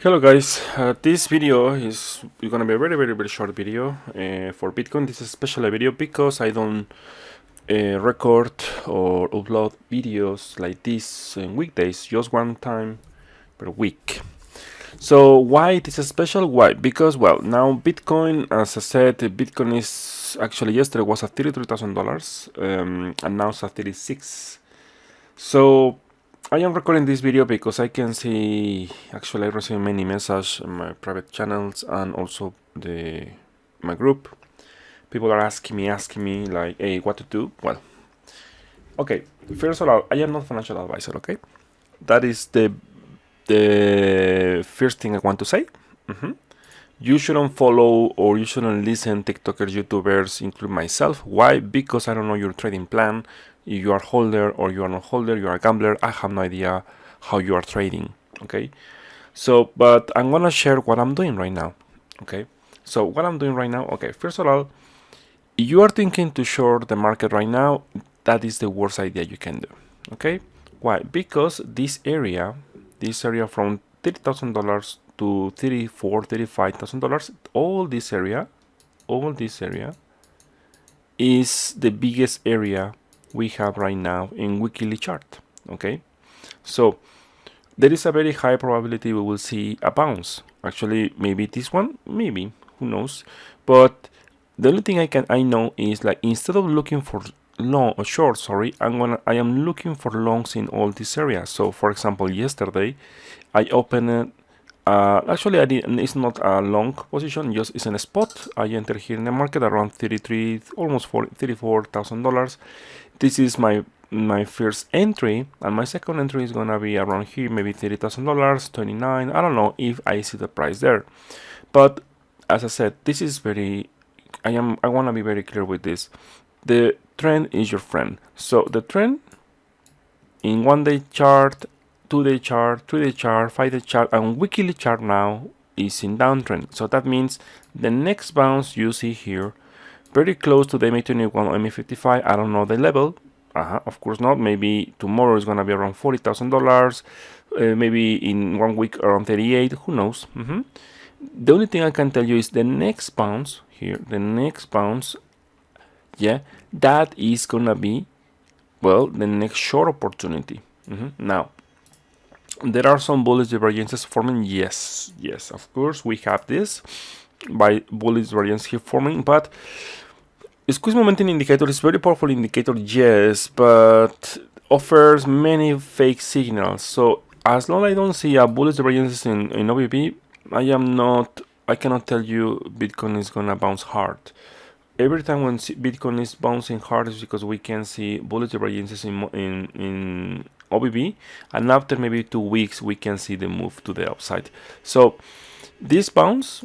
Hello guys, this video is gonna be a very short video for Bitcoin. This is a special video because I don't record or upload videos like this in weekdays, just one time per week. So why this is special? Why? Because well, now Bitcoin, as I said, Bitcoin is actually yesterday was at $33,000 and now it's at 36. So I am recording this video because I can see, actually I receive many messages in my private channels and also my group. People are asking me like, hey, what to do? Well, okay, first of all, I am not financial advisor, okay? That is the first thing I want to say. You shouldn't follow or you shouldn't listen TikTokers, YouTubers, including myself. Why? Because I don't know your trading plan. If you are holder or you are not holder, you are a gambler, I have no idea how you are trading, okay? So, but I'm gonna share what I'm doing right now, okay? So what I'm doing right now, okay, first of all, if you are thinking to short the market right now, that is the worst idea you can do, okay? Why? Because this area from $30,000 to $35,000, all this area is the biggest area we have right now in weekly chart, okay? So there is a very high probability we will see a bounce. Actually, maybe this one, maybe, who knows? But the only thing I know is like instead of looking for short, sorry, I am looking for longs in all these areas. So for example, yesterday I opened actually I didn't, it's not a long position, just it's in a spot. I entered here in the market around 33, almost $34,000. This is my first entry, and my second entry is gonna be around here, maybe $30,000, 29. I don't know if I see the price there, but as I said, this is very. I want to be very clear with this. The trend is your friend. So the trend in 1-day chart, 2-day chart, 3-day chart, 5-day chart, and weekly chart now is in downtrend. So that means the next bounce you see here, very close to the MA21 or MA55. I don't know the level. Of course not. Maybe tomorrow is gonna be around $40,000. Maybe in 1 week around 38. Who knows? The only thing I can tell you is the next bounce here, yeah, that is gonna be, well, the next short opportunity. Now, there are some bullish divergences forming. Yes, of course we have this by bullish divergence here forming, but squeeze momentum indicator is very powerful indicator, yes, but offers many fake signals. So as long as I don't see a bullish divergence in OBB, I cannot tell you Bitcoin is gonna bounce hard. Every time when Bitcoin is bouncing hard is because we can see bullish divergences in OBB, and after maybe 2 weeks we can see the move to the upside. So this bounce,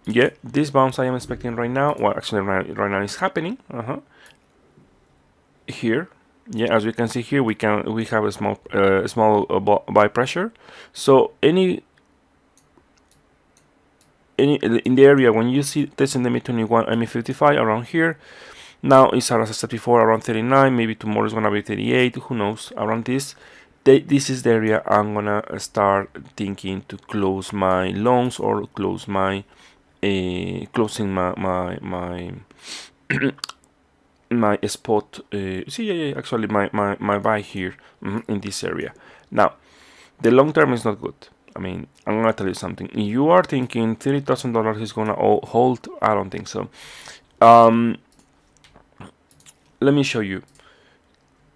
yeah, this bounce I am expecting right now. Well, actually right now is happening. Here, yeah, as you can see here, we have a small buy pressure. So any in the area when you see this in the MA21, MA55 around here, now it's, as I said before, around 39. Maybe tomorrow is gonna be 38. Who knows? Around this. This is the area I'm gonna start thinking to close my longs or close my closing my my spot. Actually my buy here in this area. Now, the long term is not good. I mean, I'm gonna tell you something. If you are thinking $30,000 is gonna hold, I don't think so. Let me show you.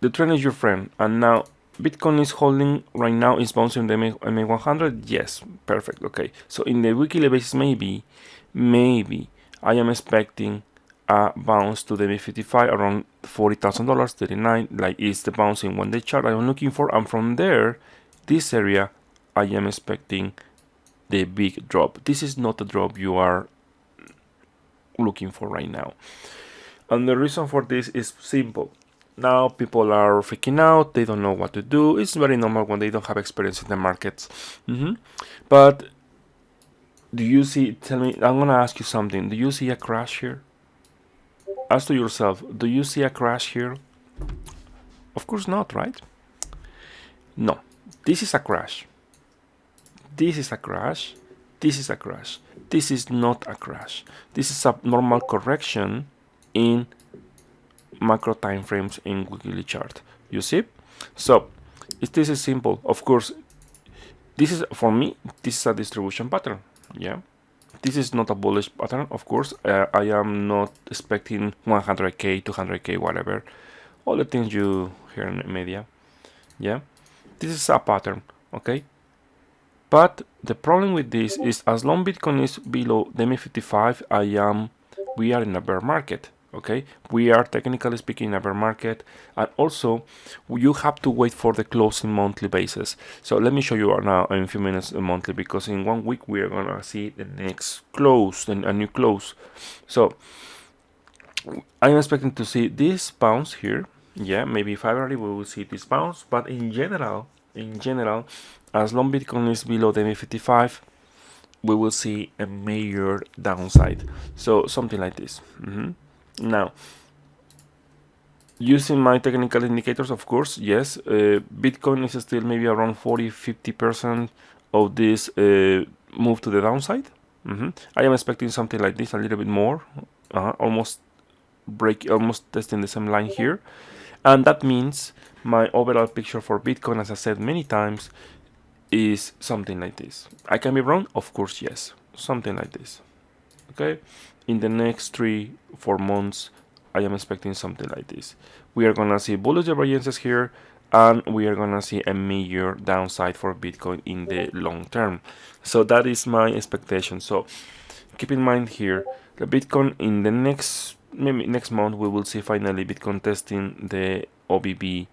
The trend is your friend, and now Bitcoin is holding right now, is bouncing the MA100. Yes, perfect. Okay, so in the weekly basis, maybe I am expecting a bounce to the MA55 around $40,000, 39. Like is the bounce in 1-day chart I am looking for, and from there, this area I am expecting the big drop. This is not the drop you are looking for right now, and the reason for this is simple. Now people are freaking out, they don't know what to do. It's very normal when they don't have experience in the markets. But do you see, tell me, I'm gonna ask you something. Do you see a crash here? Ask to yourself, do you see a crash here? Of course not, right? No, this is a crash. This is a crash. this is a crash. This is not a crash. This is a normal correction in macro time frames in weekly chart. You see? So this is simple. Of course, this is, for me, this is a distribution pattern. Yeah, this is not a bullish pattern. Of course, I am not expecting 100k, 200k, whatever, all the things you hear in the media. Yeah, this is a pattern. Okay, but the problem with this is, as long Bitcoin is below the MA55, we are in a bear market. Okay, we are technically speaking in a bear market, and also you have to wait for the closing monthly basis. So let me show you now in a few minutes monthly, because in 1 week we are gonna see the next close, then a new close. So I'm expecting to see this bounce here. Yeah, maybe February we will see this bounce, but in general, as long Bitcoin is below the MA55, we will see a major downside. So something like this. Now, using my technical indicators, of course, yes, Bitcoin is still maybe around 40-50% of this move to the downside. I am expecting something like this, a little bit more, almost testing the same line here. And that means my overall picture for Bitcoin, as I said many times, is something like this. I can be wrong, of course, yes, something like this. Okay, in the next 3-4 months, I am expecting something like this. We are gonna see bullish divergences here, and we are gonna see a major downside for Bitcoin in the long term. So that is my expectation. So keep in mind here, the Bitcoin in the maybe next month, we will see finally Bitcoin testing the OBB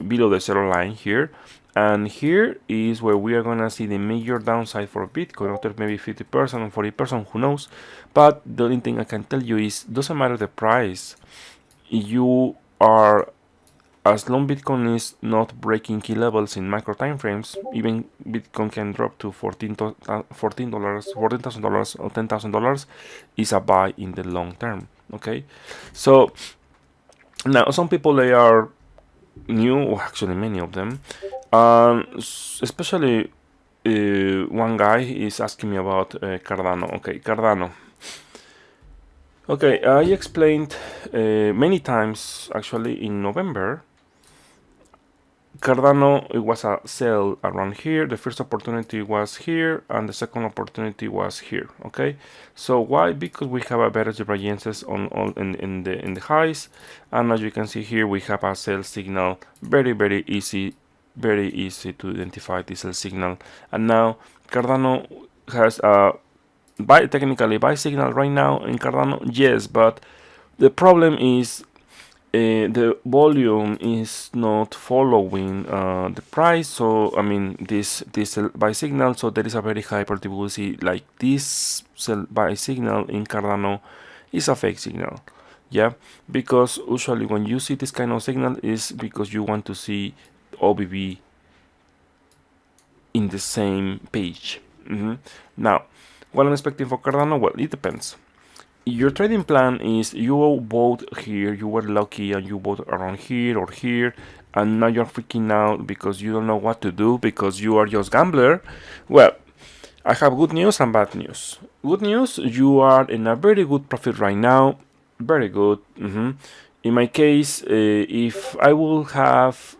below the zero line here, and here is where we are gonna see the major downside for Bitcoin, after maybe 50% or 40%, who knows. But the only thing I can tell you is, doesn't matter the price, you are, as long Bitcoin is not breaking key levels in macro time frames, even Bitcoin can drop to $14,000 or $10,000, is a buy in the long term. Okay, so now some people, they are new, or actually many of them, especially one guy is asking me about Cardano. Okay, Cardano. Okay, I explained many times, actually, in November. Cardano, it was a sell around here. The first opportunity was here, and the second opportunity was here. Okay, so why? Because we have a better divergences on in the highs, and as you can see here, we have a sell signal. Very easy to identify this sell signal. And now Cardano has a technically buy signal right now in Cardano. Yes, but the problem is, the volume is not following the price. So I mean, this buy signal, so there is a very high probability like this buy signal in Cardano is a fake signal. Yeah, because usually when you see this kind of signal is because you want to see OBB in the same page. Now, what I'm expecting for Cardano, well, it depends. Your trading plan is, you bought here, you were lucky and you bought around here or here, and now you're freaking out because you don't know what to do because you are just gambler. Well, I have good news and bad news. Good news, you are in a very good profit right now. Very good. In my case, if I will have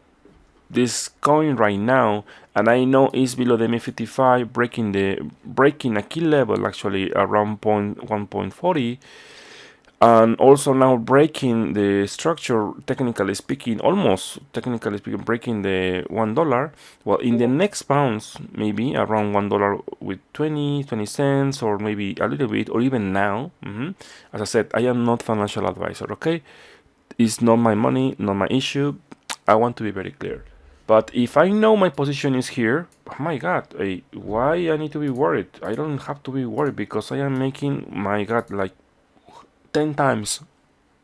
this coin right now, and I know it's below the MA55, breaking a key level actually around 1.40, and also now breaking the structure, technically speaking, breaking the $1. Well, in the next bounce, maybe around $1 with 20 cents, or maybe a little bit, or even now. As I said, I am not financial advisor. Okay, it's not my money, not my issue. I want to be very clear. But if I know my position is here, oh my god, why I need to be worried? I don't have to be worried because I am making, my god, like 10 times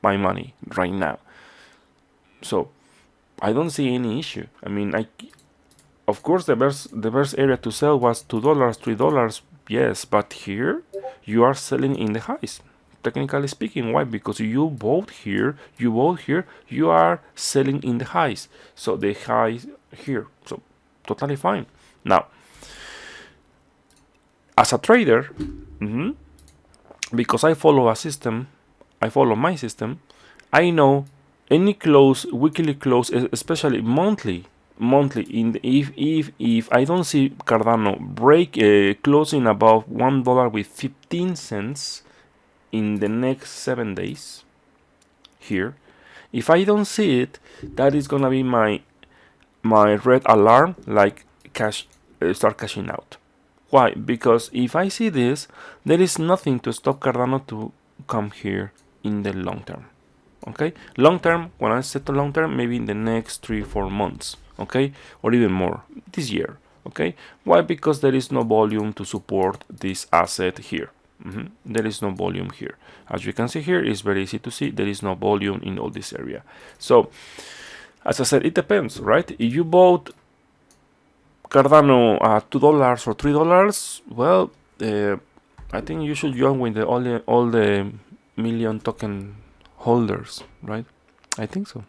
my money right now. So I don't see any issue. I mean, of course the best area to sell was $2, $3, yes, but here you are selling in the highs. Technically speaking, why? Because you bought here, you are selling in the highs. So the highs here, so totally fine. Now, as a trader, because I follow a system, I follow my system, I know any close, weekly close, especially monthly, in the, if I don't see Cardano break closing above $1 with 15 cents in the next 7 days here, if I don't see it, that is gonna be my red alarm, like start cashing out. Why? Because if I see this, there is nothing to stop Cardano to come here in the long term. Okay, long term, when I set the long term, maybe in the next 3-4 months, okay, or even more this year. Okay, why? Because there is no volume to support this asset here. There is no volume here. As you can see here, it's very easy to see there is no volume in all this area. So as I said, it depends, right? If you bought Cardano at $2 or $3, well, I think you should join with all the million token holders, right? I think so.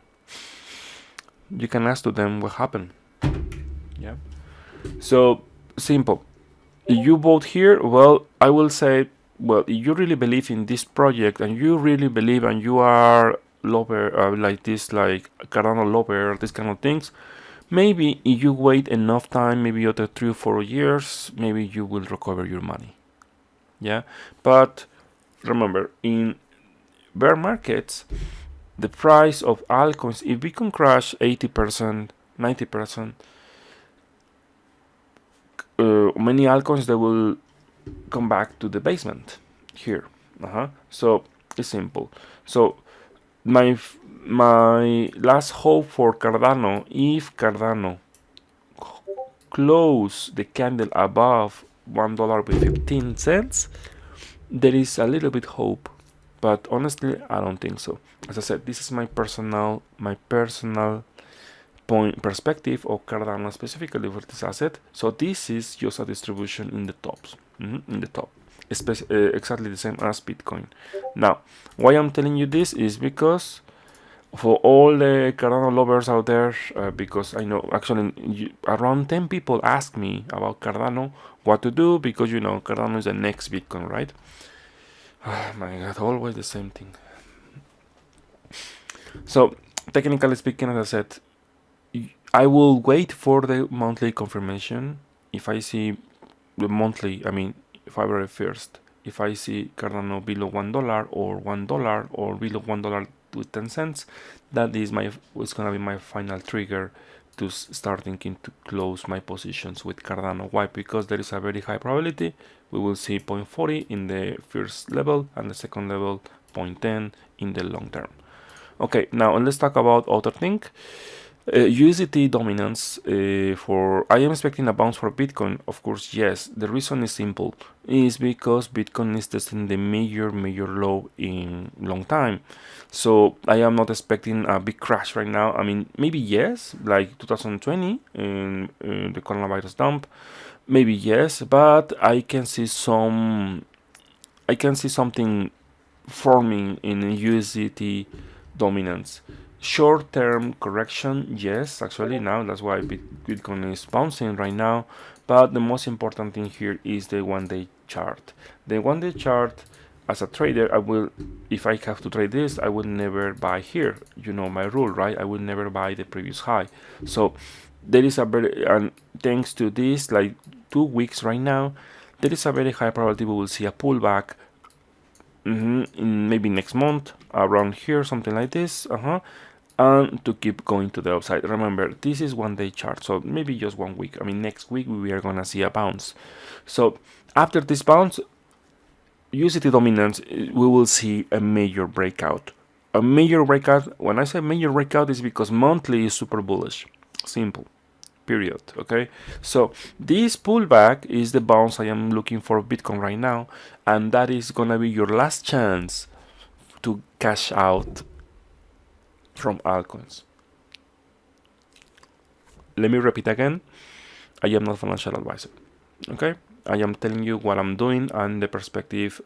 You can ask to them what happened. Yeah. So simple. If you bought here, well, I will say, well, if you really believe in this project and you really believe and you are lover like this, like Cardano lover, this kind of things, maybe if you wait enough time, maybe other 3 or 4 years, maybe you will recover your money. Yeah, but remember, in bear markets, the price of altcoins, if we can crash 80%, 90%, many altcoins, they will come back to the basement here. So it's simple. So my last hope for Cardano, if Cardano close the candle above $1 with 15 cents, there is a little bit hope, but honestly I don't think so. As I said, this is my personal perspective of Cardano, specifically for this asset. So this is just a distribution in the tops, in the top, exactly the same as Bitcoin. Now, why I'm telling you this is because for all the Cardano lovers out there, because I know actually around 10 people ask me about Cardano, what to do, because you know Cardano is the next Bitcoin, right? Oh my god, always the same thing. So technically speaking, as I said, I will wait for the monthly confirmation. If I see the monthly, I mean February 1st, if I see Cardano below $1 or $1 or below $1 to 10 cents, that is it's gonna be my final trigger to start thinking to close my positions with Cardano. Why? Because there is a very high probability we will see 0.40 in the first level and the second level 0.10 in the long term. Okay, now let's talk about other thing. USDT dominance for I am expecting a bounce for Bitcoin. Of course, yes. The reason is simple, is because Bitcoin is testing the major low in long time. So I am not expecting a big crash right now. I mean, maybe yes, like 2020 in the coronavirus dump. Maybe yes, but I can see something forming in USDT dominance. Short-term correction, yes, actually now that's why Bitcoin is bouncing right now. But the most important thing here is the 1-day chart. The 1-day chart, as a trader, I will, if I have to trade this, I will never buy here. You know my rule, right? I will never buy the previous high. So there is a very, and thanks to this, like 2 weeks right now, there is a very high probability we will see a pullback in maybe next month around here, something like this, and to keep going to the upside. Remember, this is 1-day chart, so maybe just 1 week. I mean, next week we are gonna see a bounce. So after this bounce, USDT dominance, we will see a major breakout. A major breakout. When I say major breakout, is because monthly is super bullish. Simple. Period. Okay, so this pullback is the bounce I am looking for Bitcoin right now, and that is gonna be your last chance to cash out from altcoins. Let me repeat again, I am not a financial advisor. Okay, I am telling you what I'm doing and the perspective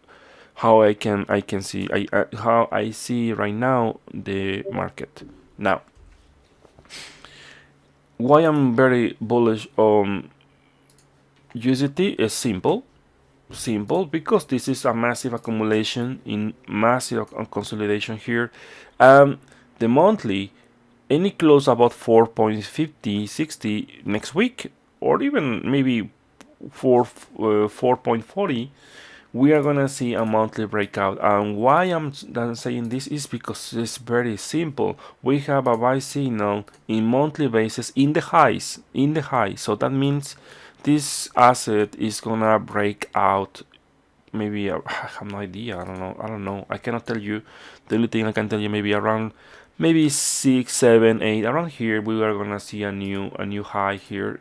how I can see how I see right now the market. Now, why I'm very bullish on USDT is simple. Simple, because this is a massive accumulation in massive consolidation here. The monthly, any close about 4.50, 60 next week, or even maybe 4.40, we are gonna see a monthly breakout. And why I'm saying this is because it's very simple. We have a buy signal in monthly basis in the highs, So that means this asset is gonna break out. Maybe I have no idea. I don't know. I cannot tell you. The only thing I can tell you, maybe around, maybe 6, 7, 8, around here, we are gonna see a new high here.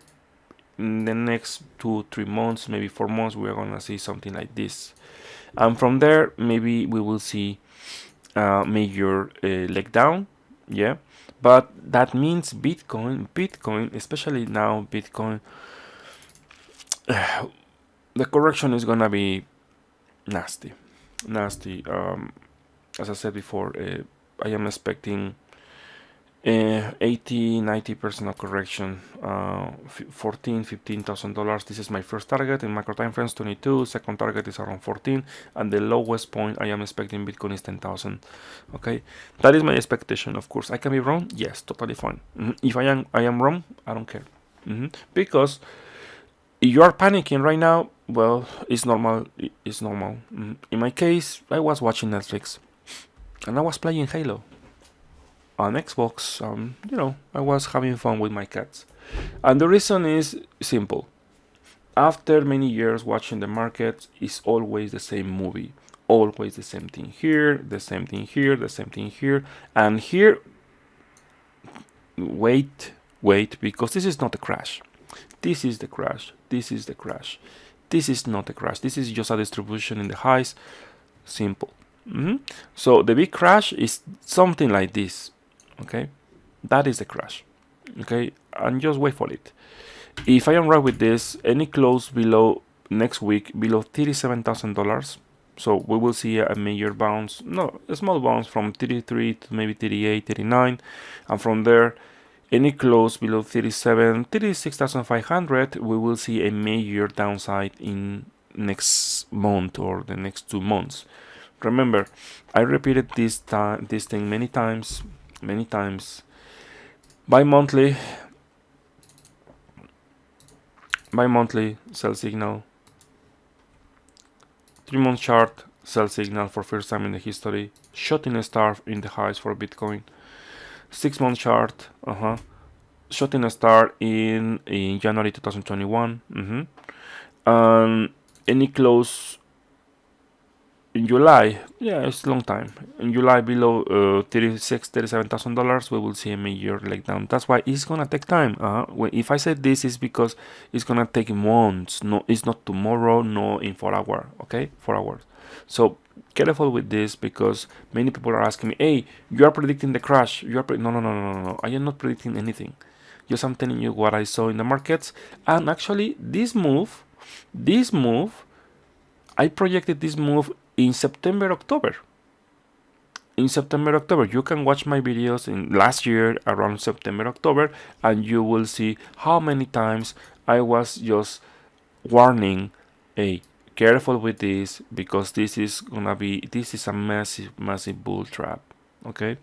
In the next 2, 3 months, maybe 4 months, we are gonna see something like this, and from there maybe we will see major leg down. Yeah, but that means Bitcoin, especially now, Bitcoin, the correction is gonna be nasty. As I said before, I am expecting 80-90% of correction, $15,000. This is my first target in macro time frames, 22. Second target is around 14, and the lowest point I am expecting Bitcoin is 10,000. Okay, that is my expectation. Of course, I can be wrong. Yes, totally fine. If I am wrong, I don't care, because if you are panicking right now, well, it's normal. It's normal. In my case, I was watching Netflix and I was playing Halo on Xbox. I was having fun with my cats. And the reason is simple. After many years watching the market, it's always the same movie. Always the same thing here, the same thing here, the same thing here. And here, wait, because this is not a crash. This is the crash. This is the crash. This is not a crash. This is just a distribution in the highs. Simple. So the big crash is something like this. Okay, that is the crash. Okay, and just wait for it. If I am right with this, any close below next week below $37,000, so we will see a major bounce, no, a small bounce from 33 to maybe 38, 39, and from there, any close below 36,500, we will see a major downside in next month or the next 2 months. Remember, I repeated this thing many times. Bi-monthly sell signal, 3-month chart sell signal for first time in the history, shot in a star in the highs for Bitcoin, 6-month chart, shot in a star in January 2021, and any close in July, yeah, it's a long time. In July below $37,000, we will see a major leg down. That's why it's gonna take time. If I said this, is because it's gonna take months. No, it's not tomorrow. No, in 4 hours. Okay, 4 hours. So careful with this, because many people are asking me, "Hey, you are predicting the crash? No. I am not predicting anything. Just I'm telling you what I saw in the markets, and actually this move, I projected this move in September, October. You can watch my videos in last year around September, October, and you will see how many times I was just warning, hey, careful with this, because this is a massive bull trap. Okay,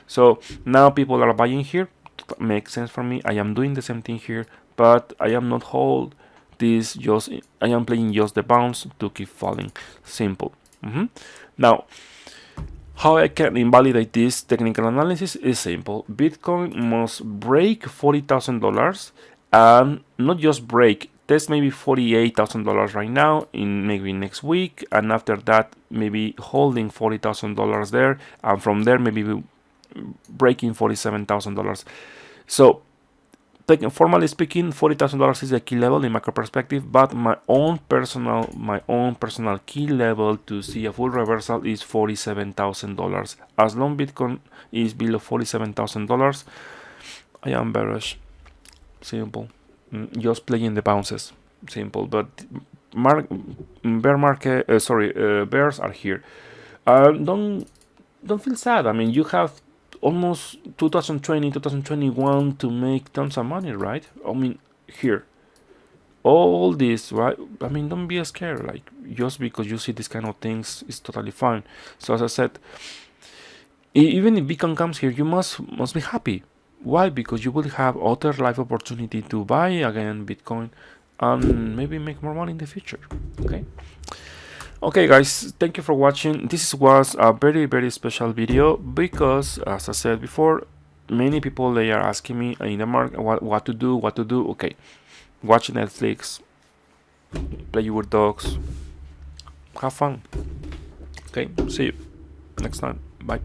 so now people are buying here. Makes sense for me. I am doing the same thing here, but I am not hold this. I am playing just the bounce to keep falling. Simple. Now, how I can invalidate this technical analysis is simple. Bitcoin must break $40,000, and not just break, test maybe $48,000 right now, in maybe next week, and after that maybe holding $40,000 there, and from there maybe breaking $47,000. So formally speaking, $40,000 is the key level in macro perspective, but my own personal key level to see a full reversal is $47,000. As long Bitcoin is below $47,000, I am bearish. Simple. Just playing the bounces. Simple. But bears are here. Don't feel sad. I mean, you have almost 2020, 2021 to make tons of money, right? I mean, here all this, right? I mean, don't be scared. Like, just because you see these kind of things is totally fine. So as I said, even if Bitcoin comes here, you must be happy. Why? Because you will have other life opportunity to buy again Bitcoin and maybe make more money in the future. Okay. Okay, guys, thank you for watching. This was a very special video because, as I said before, many people they are asking me in the market what to do, what to do. Okay, watch Netflix, play with dogs, have fun. Okay, see you next time. Bye.